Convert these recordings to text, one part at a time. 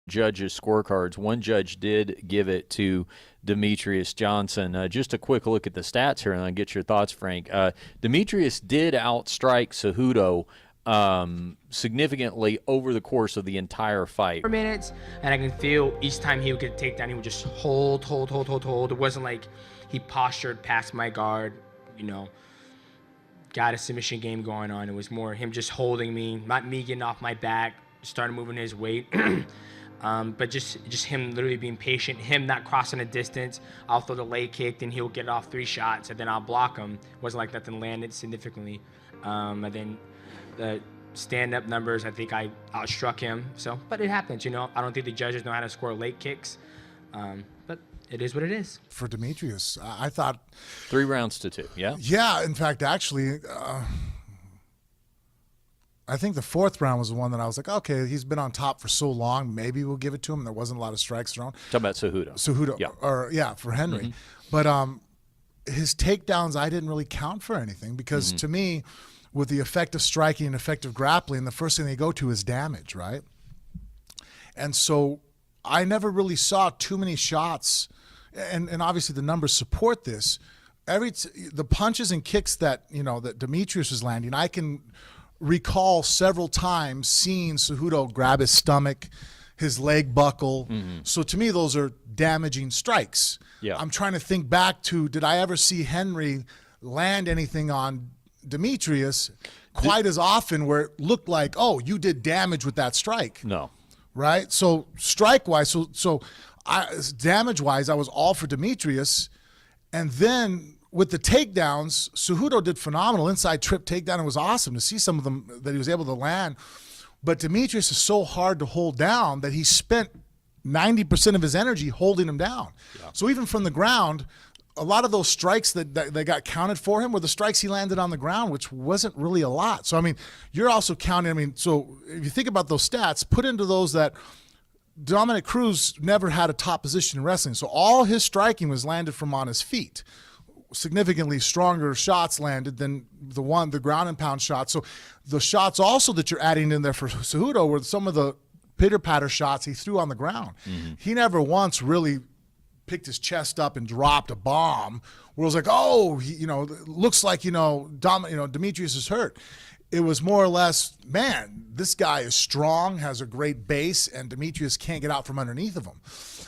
judges' scorecards. One judge did give it to Demetrious Johnson. Just a quick look at the stats here, and I'll get your thoughts, Frank. Demetrious did outstrike Cejudo significantly over the course of the entire fight. 4 minutes, and I can feel each time he would get a takedown, he would just hold. It wasn't like he postured past my guard, got a submission game going on. It was more him just holding me, not me getting off my back, started moving his weight. But just him literally being patient, him not crossing a distance. I'll throw the leg kick, then he'll get off 3 shots, and then I'll block him. It wasn't like nothing landed significantly. And then the stand-up numbers, I think I outstruck him. But it happens, I don't think the judges know how to score leg kicks. But it is what it is. For Demetrious, I thought 3 rounds to 2. Yeah. Yeah. In fact, actually, I think the 4th round was the one that I was like, okay, he's been on top for so long, maybe we'll give it to him. There wasn't a lot of strikes thrown. Talk about Cejudo. Yeah. For Henry. But his takedowns, I didn't really count for anything because to me, with the effective striking and effective grappling, the first thing they go to is damage, right? And so I never really saw too many shots, and obviously the numbers support this. The punches and kicks that that Demetrious was landing, I can recall several times seeing Cejudo grab his stomach, his leg buckle. So to me, those are damaging strikes. Yeah. I'm trying to think back to, did I ever see Henry land anything on Demetrious quite as often where it looked like, oh, you did damage with that strike? No. Right? So strike-wise, damage-wise, I was all for Demetrious. And then with the takedowns, Cejudo did phenomenal. Inside trip takedown, it was awesome to see some of them that he was able to land. But Demetrious is so hard to hold down that he spent 90% of his energy holding him down. Yeah. So even from the ground, a lot of those strikes that got counted for him were the strikes he landed on the ground, which wasn't really a lot. So, you're also counting, so if you think about those stats, put into those that Dominic Cruz never had a top position in wrestling. So all his striking was landed from on his feet. Significantly stronger shots landed than the ground and pound shots. So the shots also that you're adding in there for Cejudo were some of the pitter-patter shots he threw on the ground. He never once really picked his chest up and dropped a bomb where it was like, oh, looks like, Demetrious is hurt. It was more or less, man, this guy is strong, has a great base, and Demetrious can't get out from underneath of him.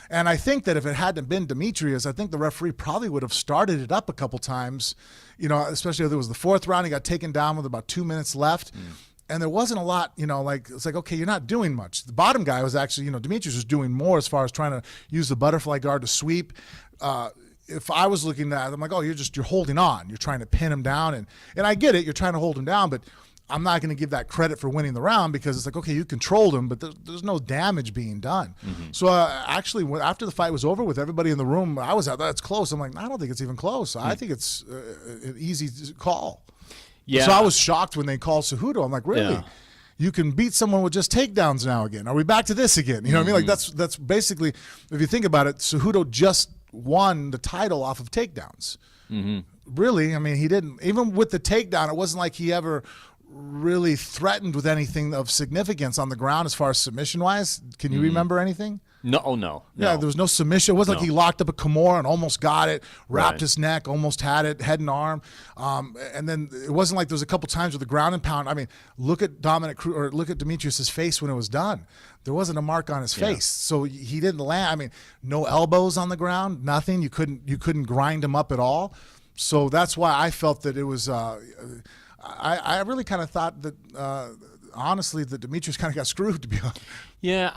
And I think that if it hadn't been Demetrious, I think the referee probably would have started it up a couple times, especially if it was the 4th round. He got taken down with about 2 minutes left. And there wasn't a lot, it's like, okay, you're not doing much. The bottom guy was actually, Demetrious was doing more as far as trying to use the butterfly guard to sweep. If I was looking at it, I'm like, oh, you're holding on. You're trying to pin him down. And I get it. You're trying to hold him down, but I'm not going to give that credit for winning the round because it's like, okay, you controlled him, but there's no damage being done. So actually, after the fight was over with everybody in the room, I was out, that's close. I'm like, I don't think it's even close. I think it's an easy call. Yeah. So I was shocked when they called Cejudo. I'm like, really? Yeah. You can beat someone with just takedowns now again? Are we back to this again? You know what I mean? Like that's basically, if you think about it, Cejudo just won the title off of takedowns. Really? He didn't. Even with the takedown, it wasn't like he ever really threatened with anything of significance on the ground as far as submission-wise. Can you remember anything? No. Yeah, there was no submission. It wasn't like he locked up a Kimura and almost got it, wrapped his neck, almost had it, head and arm. And then it wasn't like there was a couple times with the ground and pound. Look at Dominic Cruz, or look at Demetrious' face when it was done. There wasn't a mark on his face, so he didn't land. No elbows on the ground, nothing. You couldn't grind him up at all. So that's why I felt that it was. I really kind of thought that honestly that Demetrious kind of got screwed, to be honest. Yeah.